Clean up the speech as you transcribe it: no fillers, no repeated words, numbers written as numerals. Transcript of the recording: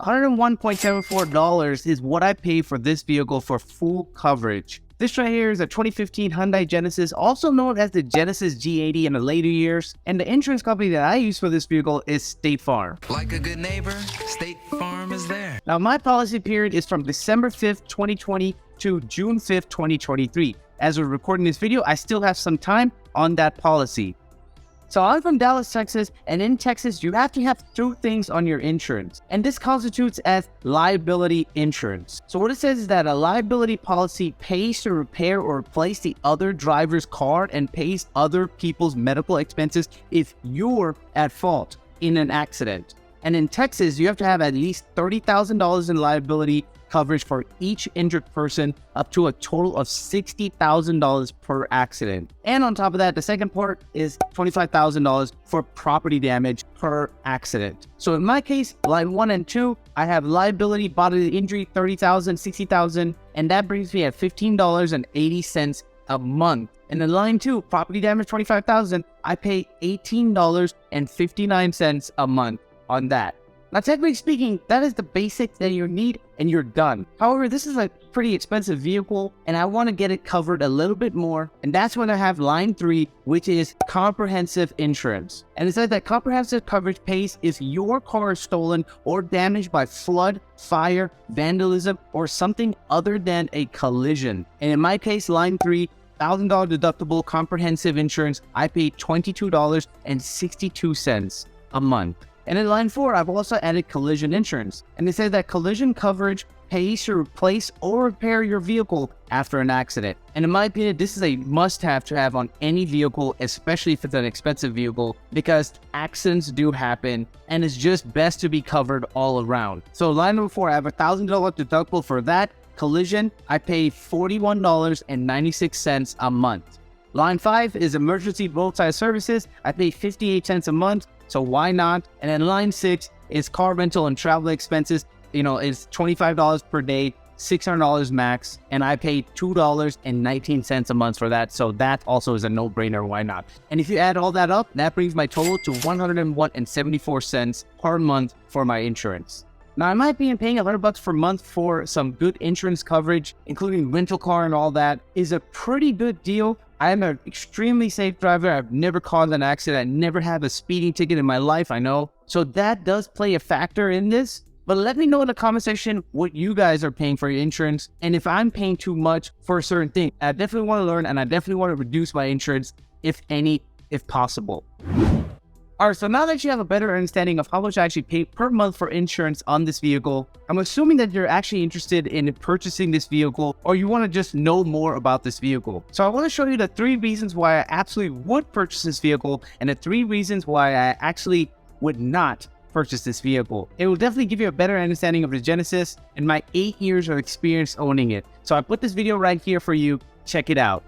$101.74 is what I pay for this vehicle for full coverage. This right here is a 2015 Hyundai Genesis, also known as the Genesis G80 in the later years, and the insurance company that I use for this vehicle is State Farm. Like a good neighbor, State Farm is there. Now, my policy period is from December 5th, 2020 to June 5th, 2023. As we're recording this video, I still have some time on that policy. So I'm from Dallas, Texas, and in Texas, you have to have two things on your insurance, and this constitutes as liability insurance. So what it says is that a liability policy pays to repair or replace the other driver's car and pays other people's medical expenses if you're at fault in an accident. And in Texas, you have to have at least $30,000 in liability coverage for each injured person, up to a total of $60,000 per accident. And on top of that, the second part is $25,000 for property damage per accident. So in my case, line 1 and 2, I have liability bodily injury, $30,000, $60,000, and that brings me at $15.80 a month. And in line 2, property damage, $25,000, I pay $18.59 a month on that. Now, technically speaking, that is the basic that you need and you're done. However, this is a pretty expensive vehicle and I want to get it covered a little bit more. And that's when I have line 3, which is comprehensive insurance. And it says that comprehensive coverage pays if your car is stolen or damaged by flood, fire, vandalism, or something other than a collision. And in my case, line 3, $1,000 deductible comprehensive insurance, I pay $22.62 a month. And in line 4, I've also added collision insurance. And they say that collision coverage pays to replace or repair your vehicle after an accident. And in my opinion, this is a must-have to have on any vehicle, especially if it's an expensive vehicle, because accidents do happen and it's just best to be covered all around. So line number 4, I have a $1,000 deductible for that. Collision, I pay $41.96 a month. Line 5 is emergency roadside services. I pay 58 cents a month. So why not? And then line 6 is car rental and travel expenses. It's $25 per day, $600 max, and I pay $2.19 a month for that. So that also is a no-brainer. Why not? And if you add all that up, that brings my total to $101.74 per month for my insurance. Now, in my opinion, paying $100 per month for some good insurance coverage, including rental car and all that, is a pretty good deal. I am an extremely safe driver. I've never caused an accident. I never had a speeding ticket in my life, I know. So that does play a factor in this. But let me know in the comment section what you guys are paying for your insurance. And if I'm paying too much for a certain thing, I definitely want to learn and I definitely want to reduce my insurance, if possible. Alright, so now that you have a better understanding of how much I actually pay per month for insurance on this vehicle, I'm assuming that you're actually interested in purchasing this vehicle or you want to just know more about this vehicle. So I want to show you the 3 reasons why I absolutely would purchase this vehicle and the 3 reasons why I actually would not purchase this vehicle. It will definitely give you a better understanding of the Genesis and my 8 years of experience owning it. So I put this video right here for you. Check it out.